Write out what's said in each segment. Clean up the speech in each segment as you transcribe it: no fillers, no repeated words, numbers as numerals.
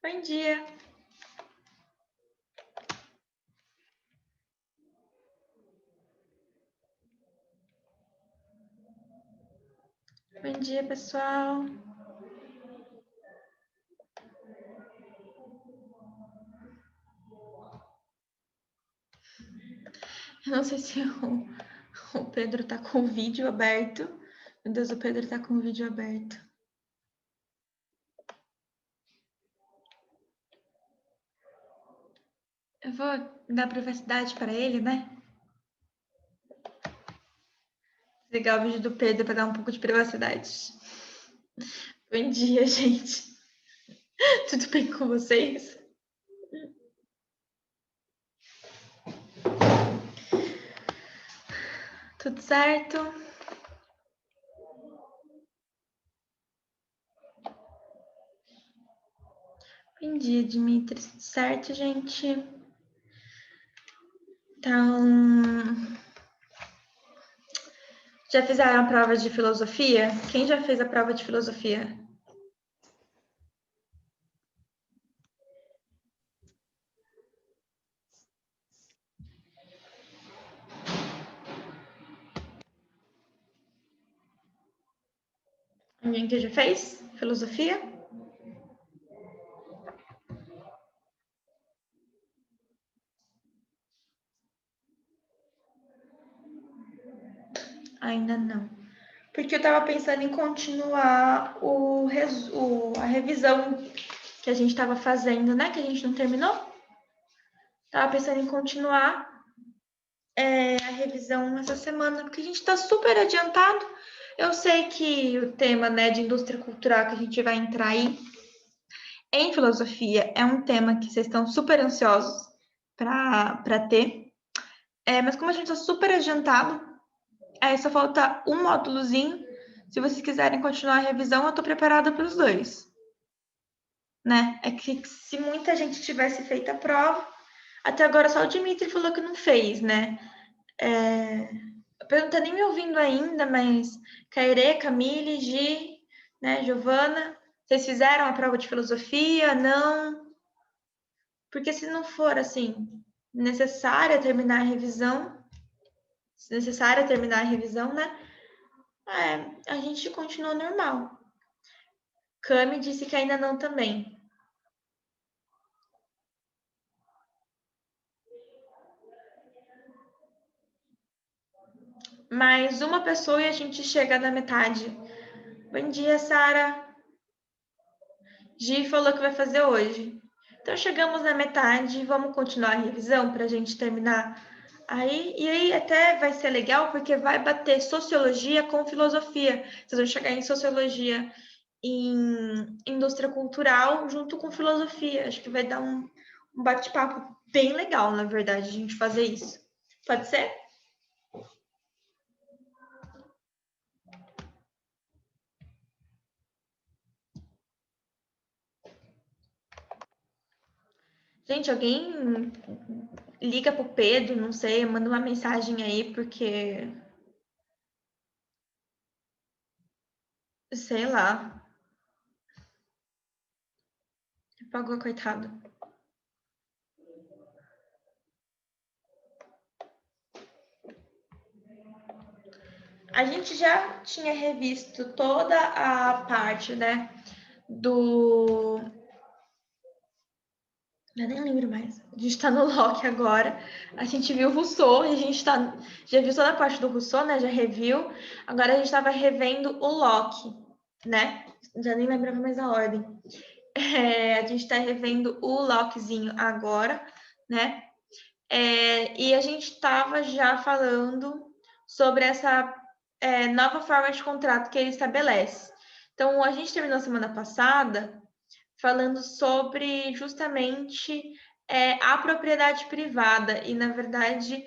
Bom dia. Bom dia, pessoal. Eu não sei se o Pedro tá com o vídeo aberto. Meu Deus, o Pedro tá com o vídeo aberto. Eu vou dar privacidade para ele, né? Desligar o vídeo do Pedro para dar um pouco de privacidade. Bom dia, gente. Tudo bem com vocês? Tudo certo? Bom dia, Dimitri. Tudo certo, gente? Então, já fizeram a prova de filosofia? Quem já fez a prova de filosofia? Alguém que já fez filosofia? Ainda não. Porque eu estava pensando em continuar a revisão que a gente estava fazendo, né? Que a gente não terminou. Tava pensando em continuar a revisão essa semana, porque a gente está super adiantado. Eu sei que o tema, né, de indústria cultural que a gente vai entrar aí em filosofia é um tema que vocês estão super ansiosos para ter. Mas como a gente está super adiantado, aí só falta um módulozinho. Se vocês quiserem continuar a revisão, eu estou preparada para os dois. Né? É que se muita gente tivesse feito a prova, até agora só o Dimitri falou que não fez, né? A pergunta nem me ouvindo ainda, mas Caire, Camille, Gi, né, Giovana, vocês fizeram a prova de filosofia? Não? Porque se não for assim, necessária terminar a revisão, se necessária terminar a revisão, né? A gente continua normal. Cami disse que ainda não também. Mais uma pessoa e a gente chega na metade. Bom dia, Sara. Gi falou que vai fazer hoje. Então chegamos na metade, vamos continuar a revisão para a gente terminar aí. E aí até vai ser legal porque vai bater sociologia com filosofia. Vocês vão chegar em sociologia, em indústria cultural junto com filosofia. Acho que vai dar um bate-papo bem legal, na verdade, a gente fazer isso. Pode ser? Gente, alguém liga pro Pedro, não sei, manda uma mensagem aí, porque sei lá, apagou, coitado. A gente já tinha revisto toda a parte, né, do... Eu nem lembro mais. A gente tá no Locke agora. A gente viu o Rousseau e a gente tá... Já viu toda a parte do Rousseau, né? Já reviu. Agora a gente tava revendo o Locke, né? Já nem lembrava mais a ordem. A gente tá revendo o Lockezinho agora, né? E a gente estava já falando sobre essa nova forma de contrato que ele estabelece. Então, a gente terminou semana passada falando sobre justamente a propriedade privada e, na verdade,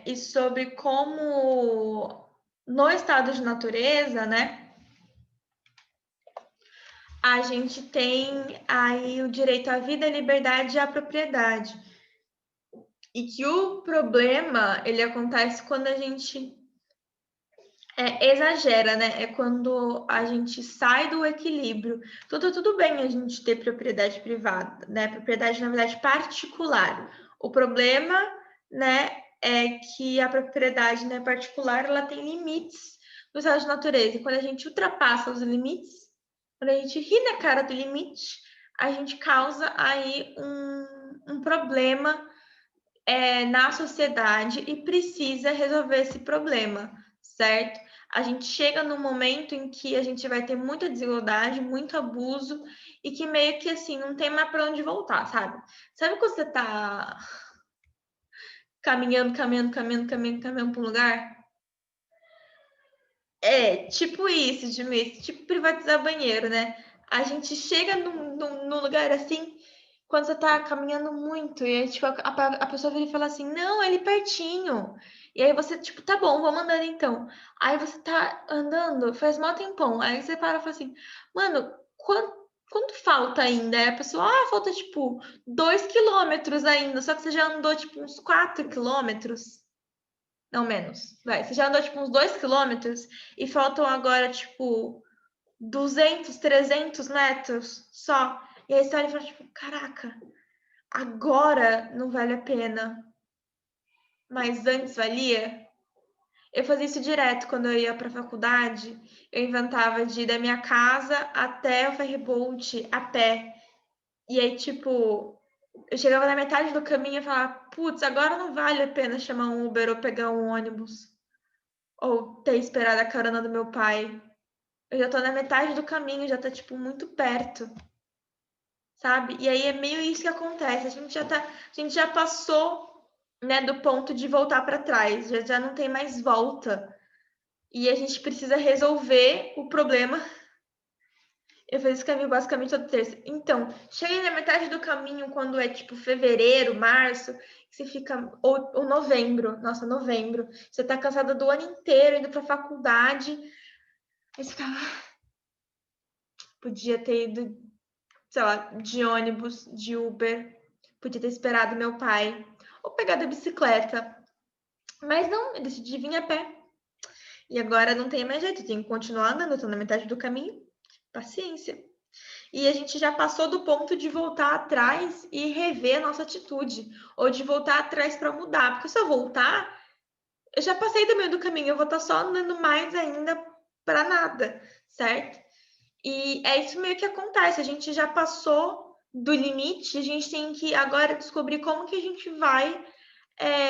e sobre como no estado de natureza, né, a gente tem aí o direito à vida, à liberdade e à propriedade. E que o problema, ele acontece quando a gente exagera, né? É quando a gente sai do equilíbrio. Tudo bem a gente ter propriedade privada, né? Propriedade, na verdade, particular. O problema, né, é que a propriedade, né, particular, ela tem limites no estado de natureza. E quando a gente ultrapassa os limites, quando a gente ri na cara do limite, a gente causa aí um problema na sociedade e precisa resolver esse problema, certo? A gente chega num momento em que a gente vai ter muita desigualdade, muito abuso e que meio que assim não tem mais para onde voltar, sabe? Sabe quando você tá caminhando para um lugar? É, tipo isso, tipo privatizar banheiro, né? A gente chega num lugar assim, quando você tá caminhando muito, e aí, tipo, a pessoa vira e fala assim, não, é ali pertinho. E aí você, tipo, tá bom, vamos andando então. Aí você tá andando, faz mó tempão. Aí você para e fala assim, mano, quanto falta ainda? Aí a pessoa, falta, tipo, 2 quilômetros ainda, só que você já andou, tipo, uns 4 quilômetros. Não, menos. Vai, você já andou, tipo, uns 2 quilômetros e faltam agora, tipo, 200, 300 metros só. E aí você olha e fala, tipo, caraca, agora não vale a pena, mas antes valia. Eu fazia isso direto quando eu ia para a faculdade. Eu inventava de ir da minha casa até o ferryboat a pé. E aí, tipo, eu chegava na metade do caminho e falava, putz, agora não vale a pena chamar um Uber ou pegar um ônibus. Ou ter esperado a carona do meu pai. Eu já tô na metade do caminho, já tá, tipo, muito perto. Sabe? E aí é meio isso que acontece. A gente já passou, né, do ponto de voltar para trás, já não tem mais volta. E a gente precisa resolver o problema. Eu fiz esse caminho basicamente todo terça. Então, cheguei na metade do caminho quando é tipo fevereiro, março, que você fica ou novembro, nossa, novembro. Você tá cansada do ano inteiro indo para faculdade. Aí você fica, podia ter ido, sei lá, de ônibus, de Uber, podia ter esperado meu pai, ou pegado a bicicleta. Mas não, eu decidi vir a pé. E agora não tem mais jeito, eu tenho que continuar andando, eu tô na metade do caminho. Paciência. E a gente já passou do ponto de voltar atrás e rever a nossa atitude, ou de voltar atrás para mudar. Porque se eu voltar, eu já passei do meio do caminho, eu vou estar só andando mais ainda para nada, certo? E é isso meio que acontece, a gente já passou do limite, a gente tem que agora descobrir como que a gente vai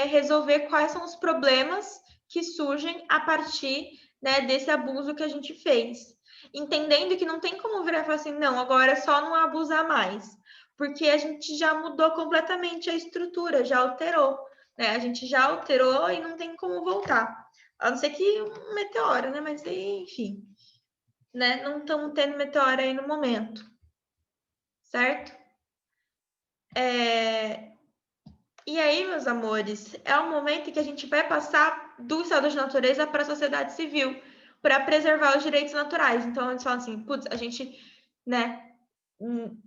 resolver quais são os problemas que surgem a partir, né, desse abuso que a gente fez. Entendendo que não tem como virar e falar assim, não, agora é só não abusar mais. Porque a gente já mudou completamente a estrutura, já alterou. Né? A gente já alterou e não tem como voltar. A não ser que um meteoro, né? Mas enfim, né? Não estamos tendo meteoro aí no momento. Certo? E aí, meus amores, é o momento em que a gente vai passar do estado de natureza para a sociedade civil, para preservar os direitos naturais. Então, eles falam assim, putz, a gente, né,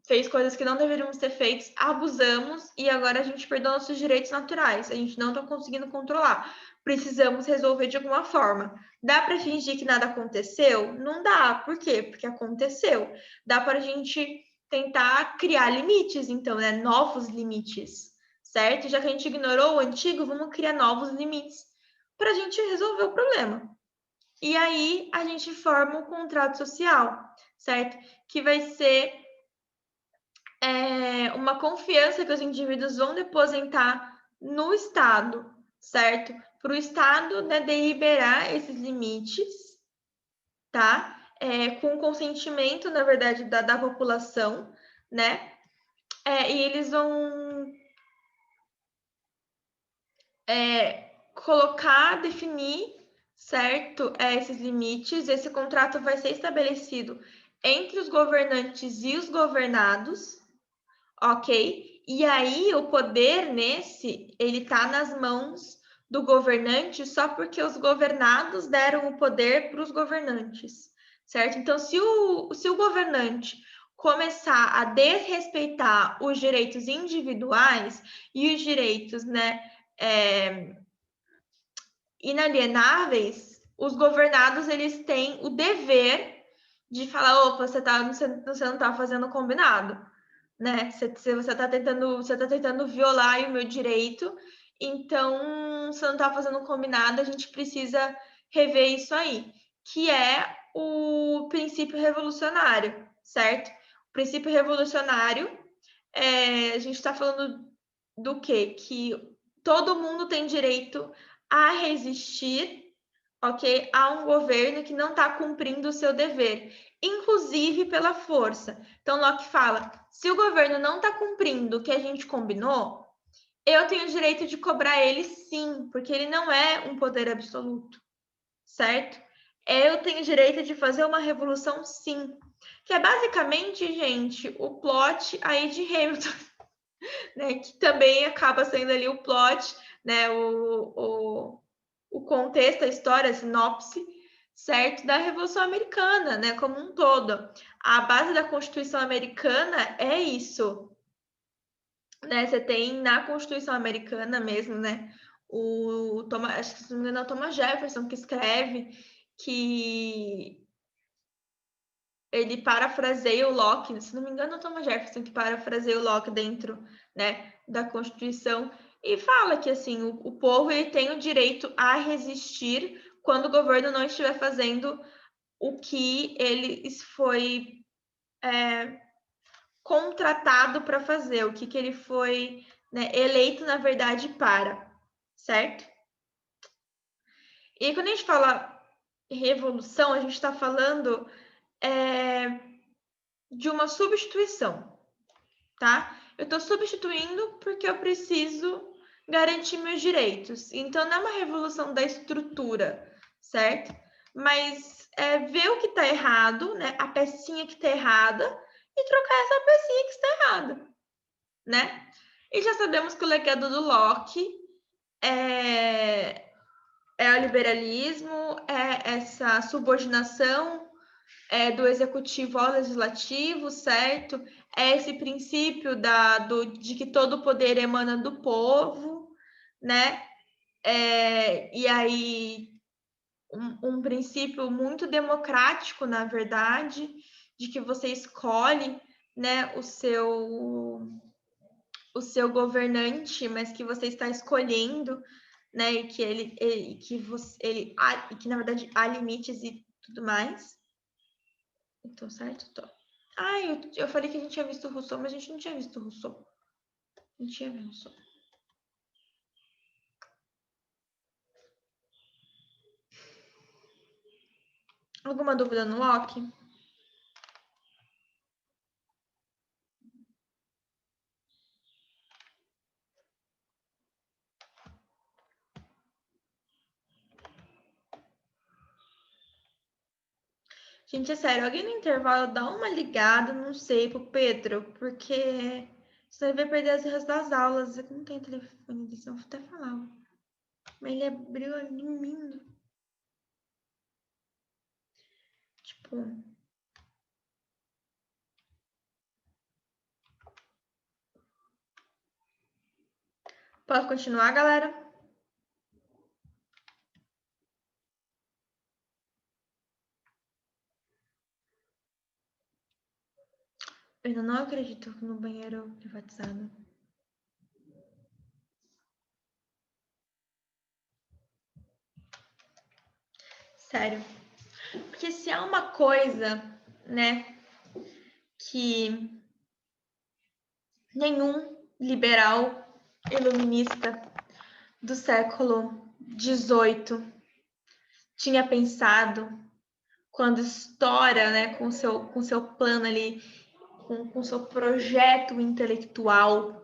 fez coisas que não deveríamos ter feito, abusamos e agora a gente perdeu nossos direitos naturais. A gente não está conseguindo controlar. Precisamos resolver de alguma forma. Dá para fingir que nada aconteceu? Não dá. Por quê? Porque aconteceu. Dá para a gente tentar criar limites, então, né? Novos limites, certo? Já que a gente ignorou o antigo, vamos criar novos limites para a gente resolver o problema. E aí a gente forma um contrato social, certo? Que vai ser uma confiança que os indivíduos vão depositar no Estado, certo? Para o Estado, né, deliberar esses limites, tá? Com o consentimento, na verdade, da população, né? E eles vão colocar, definir, certo? Esses limites. Esse contrato vai ser estabelecido entre os governantes e os governados, ok? E aí o poder ele tá nas mãos do governante só porque os governados deram o poder para os governantes, certo? Então, se o governante começar a desrespeitar os direitos individuais e os direitos, né, inalienáveis, os governados, eles têm o dever de falar, opa, você não está fazendo combinado, né? Você está tentando violar o meu direito, então você não está fazendo combinado, a gente precisa rever isso aí, que é o princípio revolucionário, certo? O princípio revolucionário, a gente está falando do quê? Que todo mundo tem direito a resistir, ok? A um governo que não está cumprindo o seu dever, inclusive pela força. Então, Locke fala, se o governo não está cumprindo o que a gente combinou, eu tenho o direito de cobrar ele sim, porque ele não é um poder absoluto, certo? Eu tenho o direito de fazer uma revolução sim, que é basicamente, gente, o plot aí de Hamilton, né? Que também acaba sendo ali o plot, né? O contexto, a história, a sinopse, certo? Da Revolução Americana, né? Como um todo. A base da Constituição Americana é isso, né? Você tem na Constituição Americana mesmo, né? Acho que se não me engano é o Thomas Jefferson que escreve que ele parafraseia o Locke, se não me engano é o Thomas Jefferson que parafraseia o Locke dentro, né, da Constituição e fala que assim o povo ele tem o direito a resistir quando o governo não estiver fazendo o que ele foi contratado para fazer, o que ele foi, né, eleito na verdade para, certo? E quando a gente fala revolução, a gente está falando de uma substituição, tá? Eu estou substituindo porque eu preciso garantir meus direitos. Então, não é uma revolução da estrutura, certo? Mas ver o que está errado, né? A pecinha que está errada e trocar essa pecinha que está errada, né? E já sabemos que o legado do Locke é o liberalismo, é essa subordinação do executivo ao legislativo, certo? É esse princípio de que todo poder emana do povo, né? E aí, um princípio muito democrático, na verdade, de que você escolhe, né, o seu governante, mas que você está escolhendo, né, e que na verdade há limites e tudo mais. Então, certo? Tô. Eu falei que a gente tinha visto Rousseau, mas a gente não tinha visto Rousseau. Não tinha visto Rousseau. Alguma dúvida no Locke? Gente, é sério, alguém no intervalo dá uma ligada, não sei, pro Pedro, porque senão ele vai perder as restos das aulas. Eu não tenho telefone desse, eu até falava. Mas ele abriu ali dormindo. Tipo. Posso continuar, galera? Eu ainda não acredito no banheiro privatizado. Sério. Porque se há uma coisa, né, que nenhum liberal iluminista do século XVIII tinha pensado quando estoura, né, com seu plano ali, com seu projeto intelectual,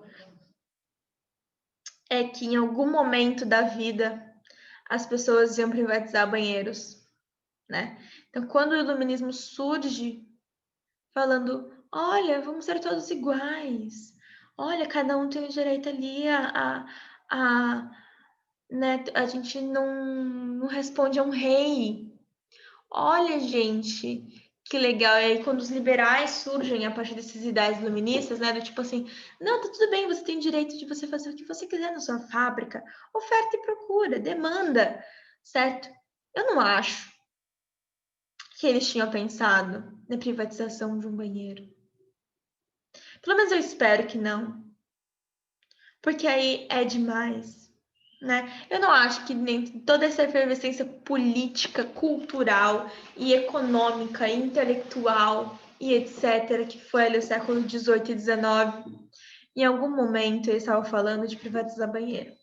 é que em algum momento da vida as pessoas iam privatizar banheiros, né? Então, quando o iluminismo surge falando, olha, vamos ser todos iguais, olha, cada um tem o direito ali né, a gente não responde a um rei. Olha, gente, que legal. E aí, quando os liberais surgem a partir dessas ideias iluministas, né, do tipo assim, não, tá tudo bem, você tem direito de você fazer o que você quiser na sua fábrica, oferta e procura, demanda, certo? Eu não acho que eles tinham pensado na privatização de um banheiro. Pelo menos eu espero que não. Porque aí é demais, né? Eu não acho que nem toda essa efervescência política, cultural e econômica, intelectual e etc., que foi ali o século XVIII e XIX, em algum momento eles estavam falando de privatizar banheiro.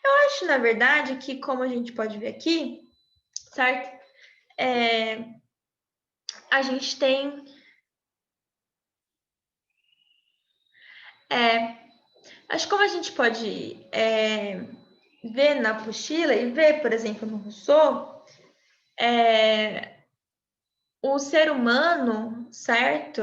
Eu acho, na verdade, que como a gente pode ver aqui, certo? A gente tem acho que como a gente pode ver na apostila e ver, por exemplo, no Rousseau, o ser humano, certo?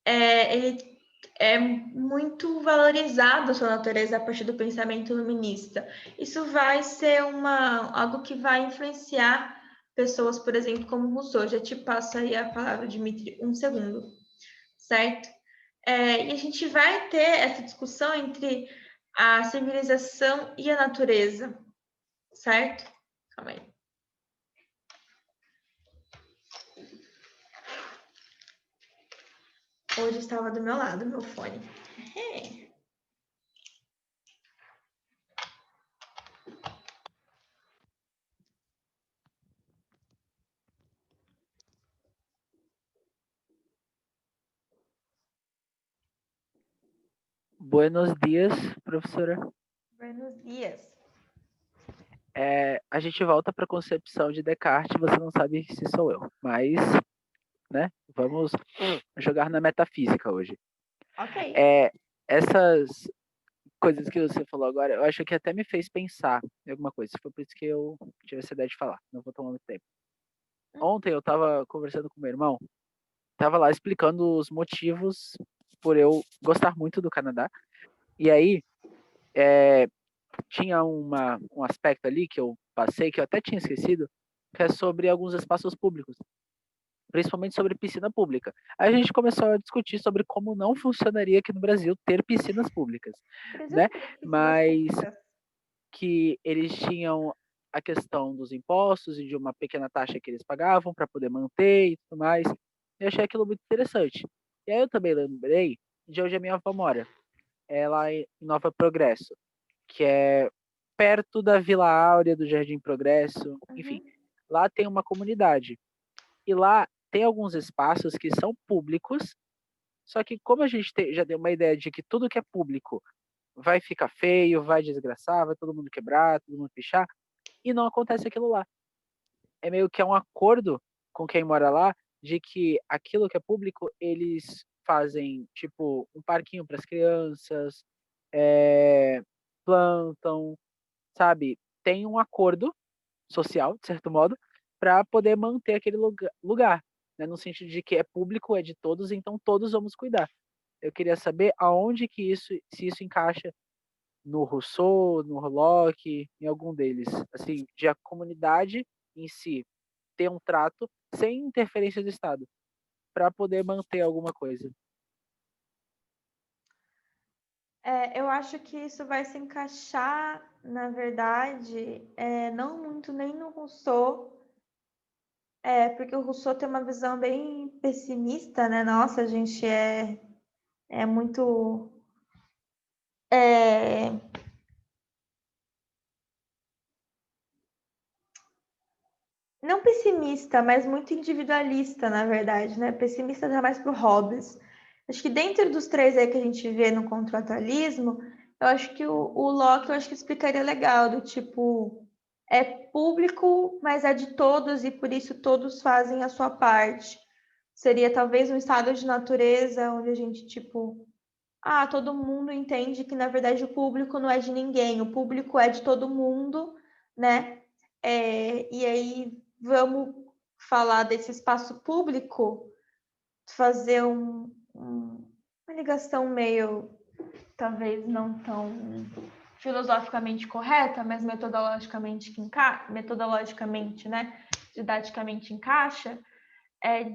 Ele é muito valorizado a sua natureza a partir do pensamento iluminista. Isso vai ser algo que vai influenciar pessoas, por exemplo, como Rousseau. Já te passo aí a palavra, Dimitri, um segundo, certo? E a gente vai ter essa discussão entre a civilização e a natureza, certo? Calma aí. Hoje estava do meu lado, meu fone. Buenos dias, professora. Buenos dias. A gente volta para a concepção de Descartes, você não sabe se sou eu, mas, né, vamos jogar na metafísica hoje. Ok. Essas coisas que você falou agora, eu acho que até me fez pensar em alguma coisa, foi por isso que eu tive essa ideia de falar, não vou tomar muito tempo. Ontem eu estava conversando com meu irmão, estava lá explicando os motivos por eu gostar muito do Canadá, e aí tinha um aspecto ali que eu passei, que eu até tinha esquecido, que é sobre alguns espaços públicos, principalmente sobre piscina pública. Aí a gente começou a discutir sobre como não funcionaria aqui no Brasil ter piscinas públicas, O Brasil né? tem piscinas Mas públicas. que eles tinham a questão dos impostos e de uma pequena taxa que eles pagavam para poder manter e tudo mais. Eu achei aquilo muito interessante. E aí eu também lembrei de onde a minha avó mora, ela em Nova Progresso, que é perto da Vila Áurea, do Jardim Progresso, enfim. Lá tem uma comunidade. E lá tem alguns espaços que são públicos, só que como a gente já deu uma ideia de que tudo que é público vai ficar feio, vai desgraçar, vai todo mundo quebrar, todo mundo pichar, e não acontece aquilo lá. É meio que um acordo com quem mora lá de que aquilo que é público, eles fazem, tipo, um parquinho para as crianças, plantam, sabe? Tem um acordo social, de certo modo, para poder manter aquele lugar, né? No sentido de que é público, é de todos, então todos vamos cuidar. Eu queria saber aonde que se isso encaixa no Rousseau, no Locke, em algum deles, assim, de a comunidade em si ter um trato sem interferência do Estado, para poder manter alguma coisa. Eu acho que isso vai se encaixar, na verdade, não muito nem no Rousseau, porque o Rousseau tem uma visão bem pessimista, né? Nossa, a gente é muito. Não pessimista, mas muito individualista, na verdade, né? Pessimista dá mais para o Hobbes. Acho que dentro dos três aí que a gente vê no contratualismo, eu acho que o Locke eu acho que explicaria legal, do tipo, é público, mas é de todos e por isso todos fazem a sua parte. Seria talvez um estado de natureza onde a gente, tipo, todo mundo entende que na verdade o público não é de ninguém, o público é de todo mundo, né? E aí vamos falar desse espaço público, fazer uma ligação meio, talvez não tão filosoficamente correta, mas metodologicamente, né, didaticamente encaixa,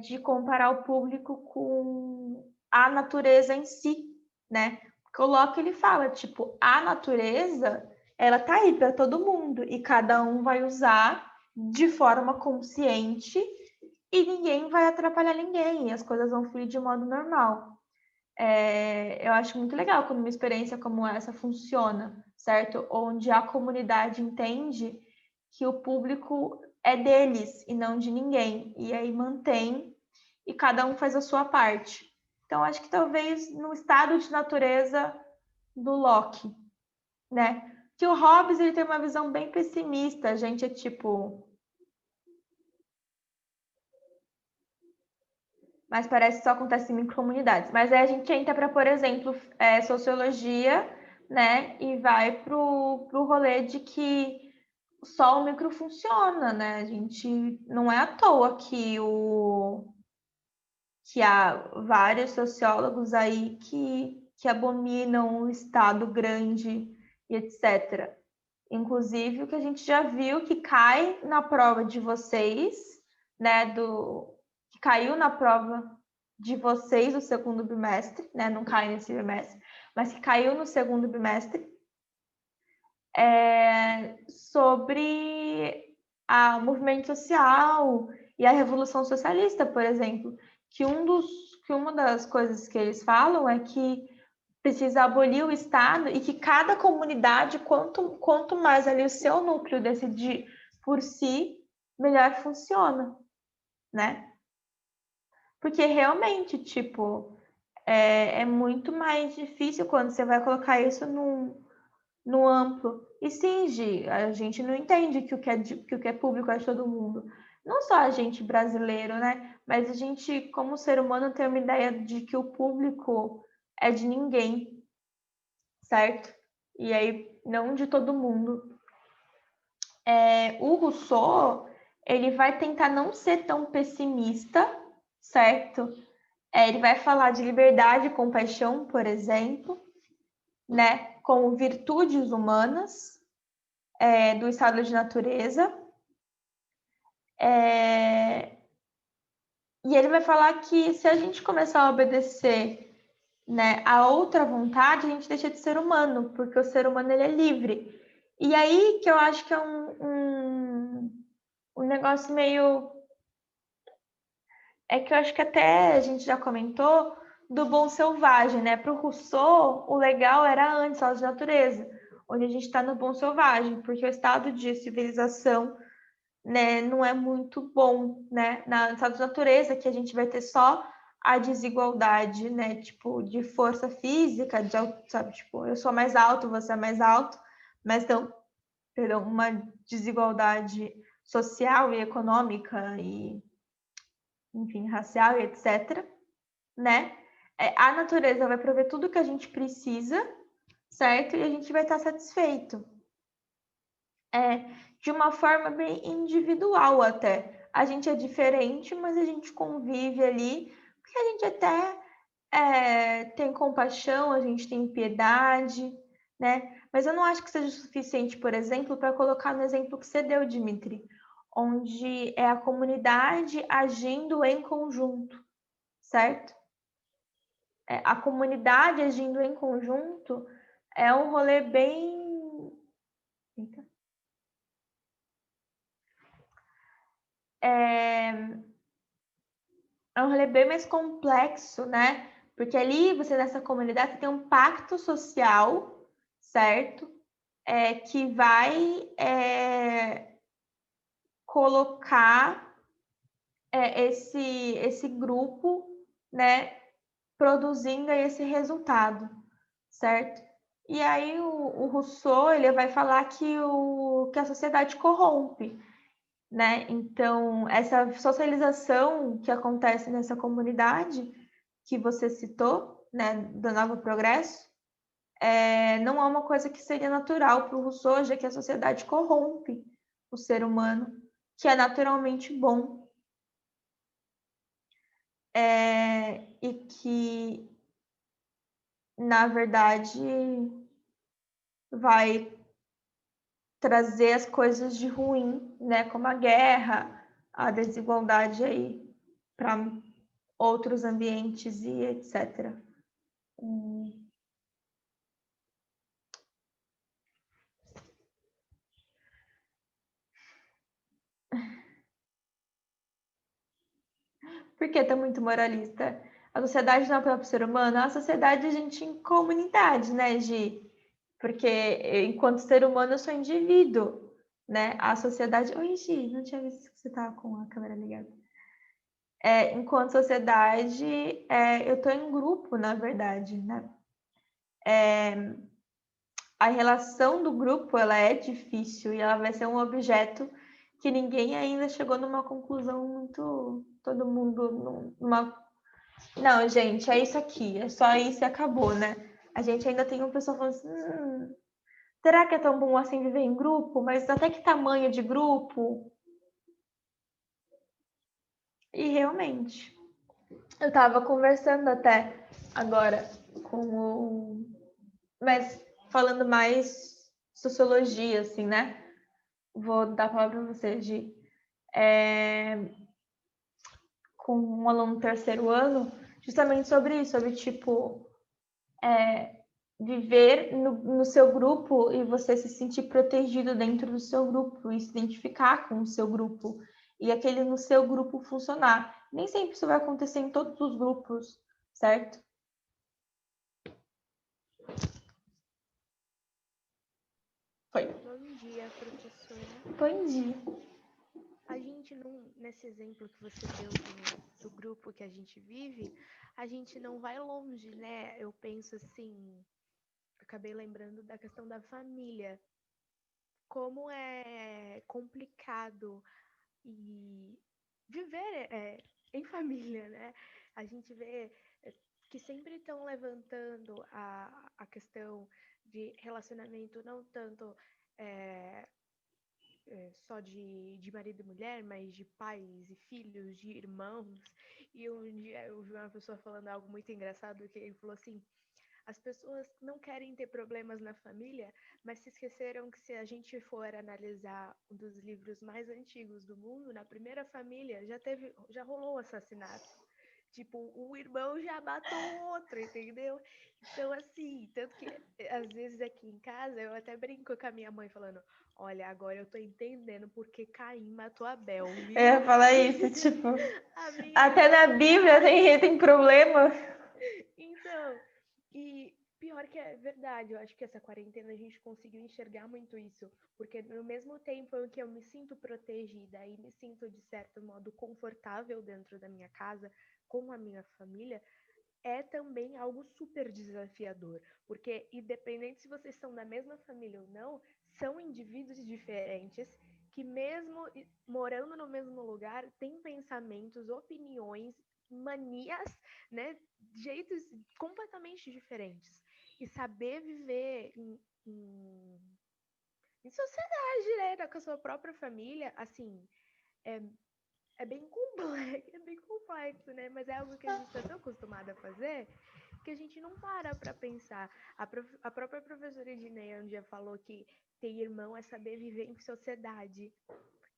de comparar o público com a natureza em si, né? Coloca, ele fala, tipo, a natureza, ela tá aí para todo mundo e cada um vai usar de forma consciente e ninguém vai atrapalhar ninguém, e as coisas vão fluir de modo normal. Eu acho muito legal quando uma experiência como essa funciona, certo? Onde a comunidade entende que o público é deles e não de ninguém, e aí mantém e cada um faz a sua parte. Então, acho que talvez no estado de natureza do Loki, né? Que o Hobbes ele tem uma visão bem pessimista, a gente é tipo. Mas parece que só acontece em microcomunidades. Mas aí a gente entra para, por exemplo, sociologia, né? E vai pro rolê de que só o micro funciona, né? A gente não é à toa que há vários sociólogos aí que abominam o Estado grande e etc. Inclusive, o que a gente já viu que cai na prova de vocês, né? Que caiu na prova de vocês o segundo bimestre, né? Não cai nesse bimestre, mas que caiu no segundo bimestre, sobre o movimento social e a Revolução Socialista, por exemplo, que uma das coisas que eles falam é que precisa abolir o Estado e que cada comunidade, quanto mais ali o seu núcleo decidir por si, melhor funciona, né? Porque realmente, tipo, é muito mais difícil quando você vai colocar isso no amplo. E sim, Gi, a gente não entende que o que é público é de todo mundo. Não só a gente brasileiro, né? Mas a gente, como ser humano, tem uma ideia de que o público é de ninguém, certo? E aí, não de todo mundo. O Rousseau, ele vai tentar não ser tão pessimista, certo? Ele vai falar de liberdade e compaixão, por exemplo, né? Como virtudes humanas do estado de natureza. E ele vai falar que se a gente começar a obedecer, né, a outra vontade, a gente deixa de ser humano, porque o ser humano ele é livre. E aí que eu acho que é um negócio meio. É que eu acho que até a gente já comentou do bom selvagem, né? Para o Rousseau, o legal era antes, a de natureza, onde a gente está no bom selvagem, porque o estado de civilização, né, não é muito bom, né? No estado de natureza, que a gente vai ter só a desigualdade, né? Tipo, de força física, sabe? Tipo, eu sou mais alto, você é mais alto, mas então, perdão, uma desigualdade social e econômica e, enfim, racial e etc, né? A natureza vai prover tudo que a gente precisa, certo? E a gente vai estar satisfeito. De uma forma bem individual até. A gente é diferente, mas a gente convive ali, porque a gente até tem compaixão, a gente tem piedade, né? Mas eu não acho que seja suficiente, por exemplo, para colocar no exemplo que você deu, Dimitri, onde é a comunidade agindo em conjunto, certo? A comunidade agindo em conjunto é um rolê bem. Eita. É um rolê bem mais complexo, né? Porque ali você nessa comunidade tem um pacto social, certo? Que vai colocar esse grupo, né, produzindo esse resultado, certo? E aí o Rousseau ele vai falar que a sociedade corrompe, né? Então, essa socialização que acontece nessa comunidade que você citou, né, do Novo Progresso, não é uma coisa que seria natural para o Rousseau, já que a sociedade corrompe o ser humano, que é naturalmente bom, e que, na verdade, vai trazer as coisas de ruim, né, como a guerra, a desigualdade aí para outros ambientes e etc. Por que tá muito moralista? A sociedade não é o próprio ser humano, a sociedade a gente em comunidade, né, Gi? Porque enquanto ser humano eu sou indivíduo, né? A sociedade... Oi, Gi, não tinha visto que você tava com a câmera ligada. Enquanto sociedade, eu tô em grupo, na verdade, né? A relação do grupo, ela é difícil e ela vai ser um objeto que ninguém ainda chegou numa conclusão muito... Todo mundo numa... Não, gente, é isso aqui, é só isso e acabou, né? A gente ainda tem uma pessoa falando assim, será que é tão bom assim viver em grupo? Mas até que tamanho de grupo? E realmente, eu tava conversando até agora com o... Mas falando mais sociologia, assim, né? Vou dar a palavra para você, Gi. Com um aluno do terceiro ano, justamente sobre isso, sobre, tipo, viver no seu grupo e você se sentir protegido dentro do seu grupo e se identificar com o seu grupo e aquele no seu grupo funcionar. Nem sempre isso vai acontecer em todos os grupos, certo? Foi. Bom dia, professora. Bom dia. A gente não, nesse exemplo que você deu do grupo que a gente vive, a gente não vai longe, né? Eu penso assim, acabei lembrando da questão da família. Como é complicado e viver em família, né? A gente vê que sempre estão levantando a questão de relacionamento não tanto só de marido e mulher, mas de pais e filhos, de irmãos. E um dia eu vi uma pessoa falando algo muito engraçado, que ele falou assim, as pessoas não querem ter problemas na família, mas se esqueceram que se a gente for analisar um dos livros mais antigos do mundo, na primeira família já rolou o assassinato. Tipo, um irmão já matou o outro, entendeu? Então, assim, tanto que às vezes aqui em casa eu até brinco com a minha mãe falando, olha, agora eu tô entendendo porque Caim matou Abel, viu? Eu ia falar isso, tipo, até mãe na Bíblia tem problema. Então, e pior que é verdade, eu acho que essa quarentena a gente conseguiu enxergar muito isso, porque no mesmo tempo em que eu me sinto protegida e me sinto de certo modo confortável dentro da minha casa com a minha família, é também algo super desafiador, porque independente se vocês são da mesma família ou não, são indivíduos diferentes que mesmo morando no mesmo lugar, têm pensamentos, opiniões, manias, né, jeitos completamente diferentes. E saber viver em sociedade, né, com a sua própria família, assim, é, é bem complexo, né? Mas é algo que a gente está tão acostumado a fazer que a gente não para pensar. A própria professora Edneia um dia falou que ter irmão é saber viver em sociedade.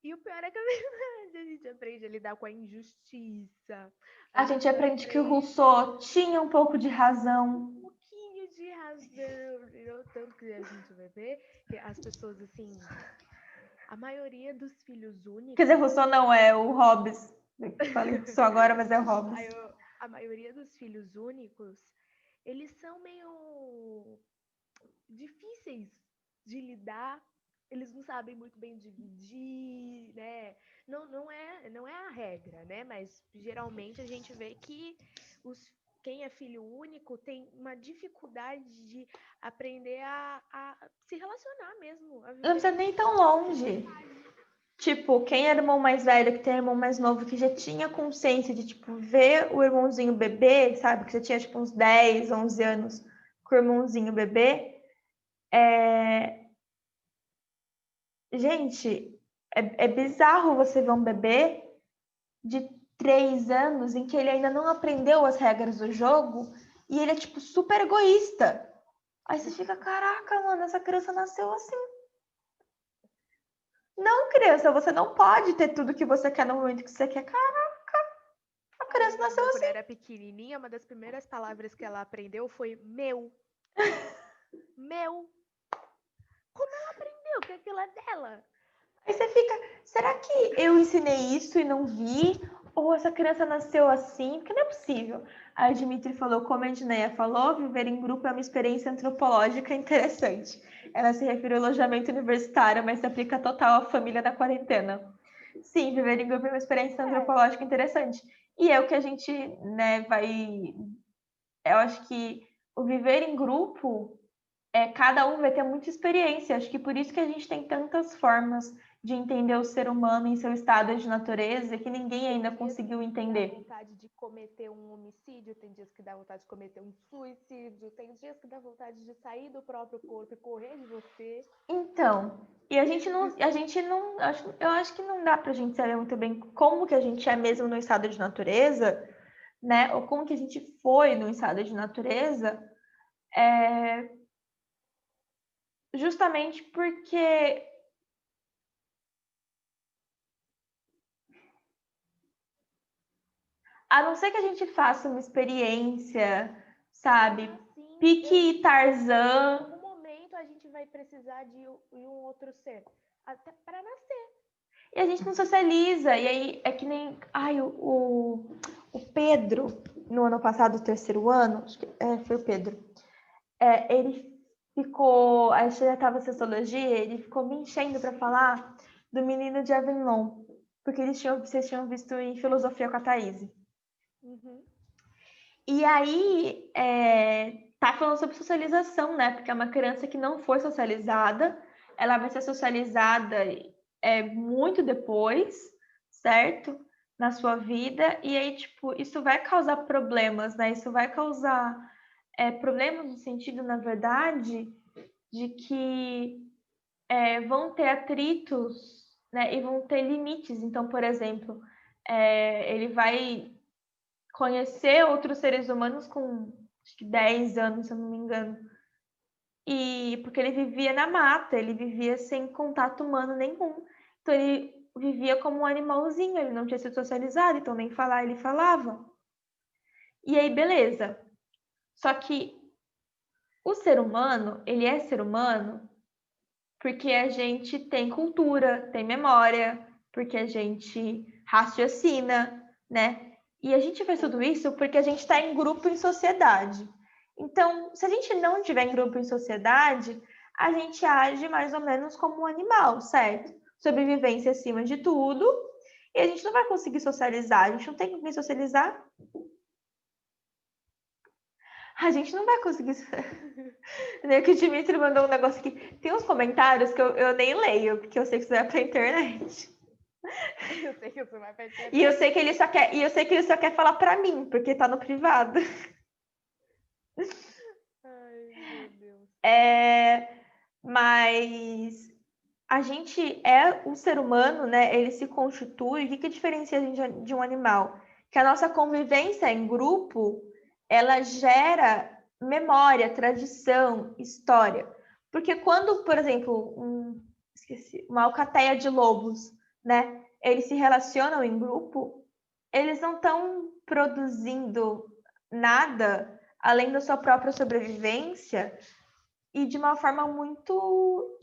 E o pior é que é verdade, a gente aprende a lidar com a injustiça. A gente aprende que o Rousseau tinha um pouco de razão. Um pouquinho de razão. Tanto que a gente vai ver que as pessoas, assim, a maioria dos filhos únicos... Quer dizer, Rousseau não, é o Hobbes. Falei Rousseau agora, mas é o Hobbes. A maioria dos filhos únicos, eles são meio difíceis de lidar, eles não sabem muito bem dividir, né? Não é a regra, né? Mas geralmente a gente vê que quem é filho único tem uma dificuldade de aprender a se relacionar mesmo. Não precisa nem tão longe. Tipo, quem era irmão mais velho, que tem irmão mais novo, que já tinha consciência de, tipo, ver o irmãozinho bebê, sabe? Que já tinha, tipo, uns 10, 11 anos com o irmãozinho bebê. Gente, é bizarro você ver um bebê de 3 anos em que ele ainda não aprendeu as regras do jogo e ele é, tipo, super egoísta. Aí você fica, caraca, mano, essa criança nasceu assim. Não, criança, você não pode ter tudo que você quer no momento que você quer. Caraca, a criança nasceu assim. Quando era pequenininha, uma das primeiras palavras que ela aprendeu foi meu. Meu. Como ela aprendeu que aquilo é dela? Aí você fica, será que eu ensinei isso e não vi? ou essa criança nasceu assim, porque não é possível. Aí o Dimitri falou, como a Edneia falou, viver em grupo é uma experiência antropológica interessante. Ela se refere ao alojamento universitário, mas se aplica total à família da quarentena. Sim, viver em grupo é uma experiência antropológica interessante. E é o que a gente, né, vai... Eu acho que o viver em grupo, cada um vai ter muita experiência. Acho que por isso que a gente tem tantas formas de entender o ser humano em seu estado de natureza que ninguém ainda conseguiu entender. Tem dias que dá vontade de cometer um homicídio, tem dias que dá vontade de cometer um suicídio, tem dias que dá vontade de sair do próprio corpo e correr de você. Então, e a gente não, eu acho que não dá pra gente saber muito bem como que a gente é mesmo no estado de natureza, né? Ou como que a gente foi no estado de natureza, justamente porque a não ser que a gente faça uma experiência, sabe? Pique Tarzan. Em algum momento a gente vai precisar de um outro ser, até para nascer. E a gente não socializa. E aí é que nem. Ai, o Pedro, no ano passado, o terceiro ano, acho que foi o Pedro. Ele ficou. A gente já estava em sociologia, ele ficou me enchendo para falar do menino de Avignon. Porque vocês tinham visto em Filosofia com a Thaís. Uhum. E aí, tá falando sobre socialização, né? Porque é uma criança que não foi socializada, ela vai ser socializada muito depois, certo? Na sua vida, e aí, tipo, isso vai causar problemas, né? Isso vai causar problemas no sentido, na verdade, de que vão ter atritos, né? E vão ter limites. Então, por exemplo, ele vai conhecer outros seres humanos com acho que 10 anos, se eu não me engano. E porque ele vivia na mata, ele vivia sem contato humano nenhum. Então ele vivia como um animalzinho, ele não tinha sido socializado, então nem falar ele falava. E aí, beleza. Só que o ser humano, ele é ser humano porque a gente tem cultura, tem memória, porque a gente raciocina, né? E a gente faz tudo isso porque a gente está em grupo, em sociedade. Então, se a gente não estiver em grupo, em sociedade, a gente age mais ou menos como um animal, certo? Sobrevivência acima de tudo. E a gente não vai conseguir socializar. A gente não tem com quem socializar. A gente não vai conseguir. Que o Dimitri mandou um negócio aqui. Tem uns comentários que eu nem leio, porque eu sei que isso vai pra internet. Eu sei que você vai pra internet. E eu sei que ele só quer falar pra mim, porque tá no privado. Ai, meu Deus. Mas a gente é um ser humano, né? Ele se constitui. O que diferencia a gente de um animal? Que a nossa convivência em grupo, ela gera memória, tradição, história. Porque quando, por exemplo, uma alcateia de lobos, né? Eles se relacionam em grupo, eles não estão produzindo nada além da sua própria sobrevivência e de uma forma muito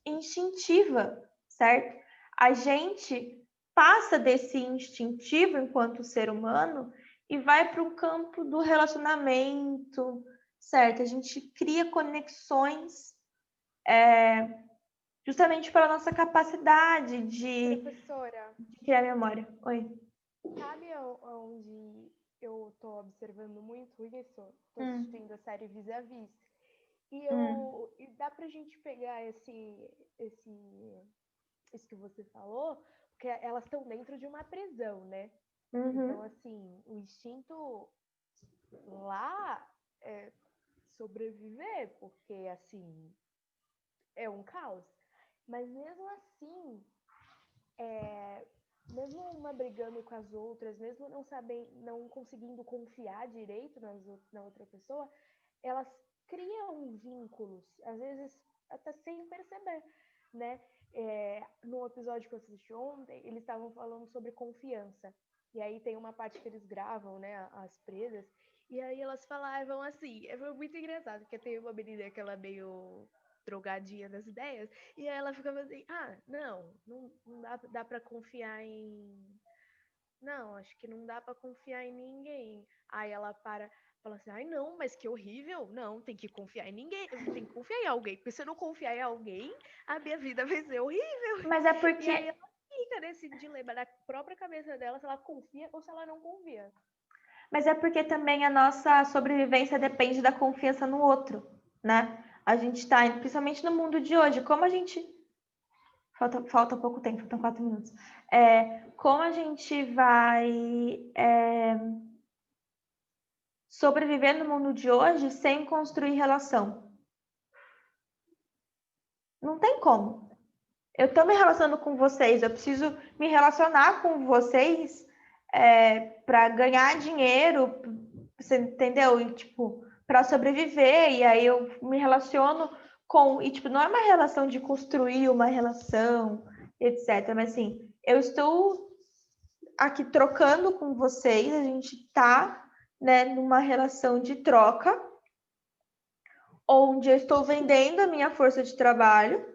instintiva, certo? A gente passa desse instintivo enquanto ser humano e vai para o campo do relacionamento, certo? A gente cria conexões justamente pela nossa capacidade de Professora, criar memória. Oi. sabe onde eu tô observando muito isso? Tô assistindo a série Vis-a-Vis. E dá pra gente pegar isso que você falou, porque elas estão dentro de uma prisão, né? Então, assim, o instinto lá é sobreviver, porque, assim, é um caos. Mas mesmo assim, mesmo uma brigando com as outras, mesmo não conseguindo confiar direito na outra pessoa, elas criam vínculos, às vezes até sem perceber, né? No episódio que eu assisti ontem, eles estavam falando sobre confiança. E aí tem uma parte que eles gravam, né, as presas, e aí elas falavam assim, foi muito engraçado, porque tem uma menina que ela é meio drogadinha das ideias, e aí ela ficava assim, não dá pra confiar não, acho que não dá pra confiar em ninguém. Aí ela fala assim, ai não, mas que horrível. Não, tem que confiar em ninguém, tem que confiar em alguém, porque se eu não confiar em alguém, a minha vida vai ser horrível. Mas é E aí porque ela fica nesse dilema na própria cabeça dela, se ela confia ou se ela não confia. também a nossa sobrevivência depende da confiança no outro, né? A gente está, principalmente no mundo de hoje, como a gente. Falta pouco tempo, faltam 4 minutos. Como a gente vai sobreviver no mundo de hoje sem construir relação? Não tem como. Eu estou me relacionando com vocês, eu preciso me relacionar com vocês para ganhar dinheiro, você entendeu? E, tipo, para sobreviver, e aí eu me relaciono com. E, tipo, não é uma relação de construir uma relação, etc. Mas, assim, eu estou aqui trocando com vocês, a gente está, né, numa relação de troca, onde eu estou vendendo a minha força de trabalho,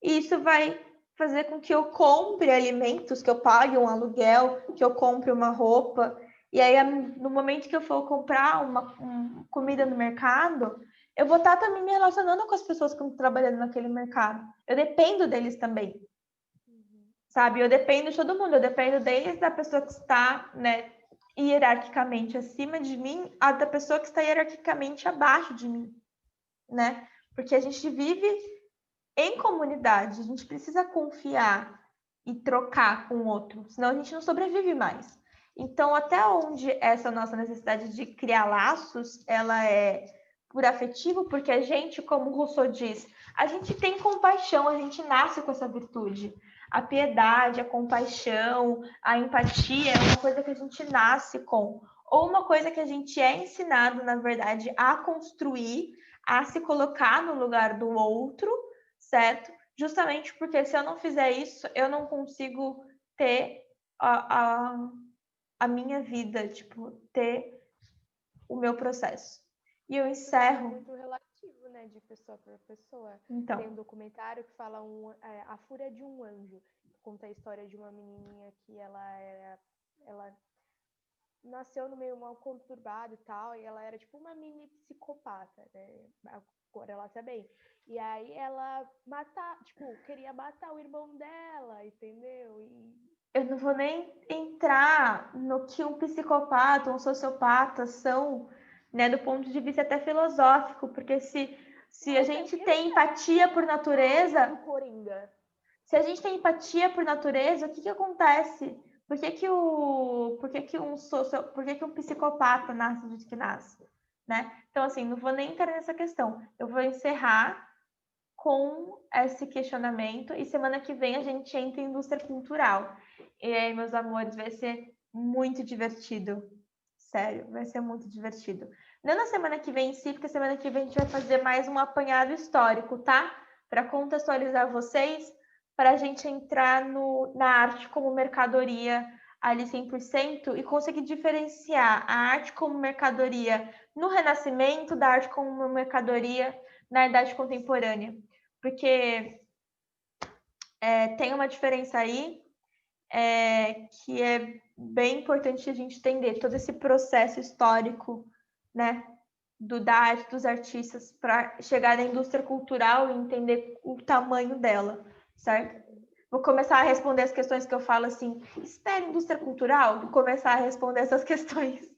e isso vai fazer com que eu compre alimentos, que eu pague um aluguel, que eu compre uma roupa. E aí, no momento que eu for comprar uma comida no mercado, eu vou estar também me relacionando com as pessoas que estão trabalhando naquele mercado. Eu dependo deles também, sabe? Eu dependo de todo mundo. Eu dependo desde a pessoa que está, né, hierarquicamente acima de mim, a da pessoa que está hierarquicamente abaixo de mim, né? Porque a gente vive em comunidade, a gente precisa confiar e trocar com o outro, senão a gente não sobrevive mais. Então, até onde essa nossa necessidade de criar laços, ela é por afetivo, porque a gente, como Rousseau diz, a gente tem compaixão, a gente nasce com essa virtude. A piedade, a compaixão, a empatia é uma coisa que a gente nasce com, ou uma coisa que a gente é ensinado, na verdade, a construir, a se colocar no lugar do outro, certo? Justamente porque se eu não fizer isso, eu não consigo ter a minha vida, tipo, ter o meu processo. E eu É encerro. muito relativo, né, de pessoa para pessoa. Então. Tem um documentário que fala A Fúria de um Anjo, que conta a história de uma menininha que ela nasceu no meio mal conturbado e tal, e ela era tipo uma mini psicopata, né? Agora ela tá bem. E aí ela queria matar o irmão dela, entendeu? Eu não vou nem entrar no que um psicopata, um sociopata são, né, do ponto de vista até filosófico, porque se a gente tem empatia por natureza, se a gente tem empatia por natureza, o que acontece? Por que um psicopata nasce do jeito que nasce, né? Então, assim, não vou nem entrar nessa questão. Eu vou encerrar com esse questionamento e semana que vem a gente entra em indústria cultural. E aí, meus amores, vai ser muito divertido. Sério, vai ser muito divertido. Não na semana que vem em si, porque semana que vem a gente vai fazer mais um apanhado histórico, tá? Para contextualizar vocês, para a gente entrar na arte como mercadoria ali 100% e conseguir diferenciar a arte como mercadoria no Renascimento da arte como mercadoria na Idade Contemporânea. Porque tem uma diferença aí que é bem importante a gente entender todo esse processo histórico, né, da arte dos artistas para chegar na indústria cultural e entender o tamanho dela, certo? Vou começar a responder as questões que eu falo assim, espera indústria cultural, vou começar a responder essas questões.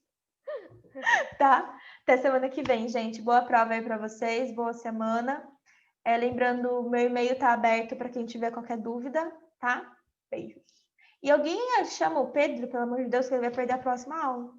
Tá? Até semana que vem, gente. Boa prova aí para vocês, boa semana. Lembrando, o meu e-mail tá aberto para quem tiver qualquer dúvida, tá? Beijos. E alguém chama o Pedro, pelo amor de Deus, que ele vai perder a próxima aula.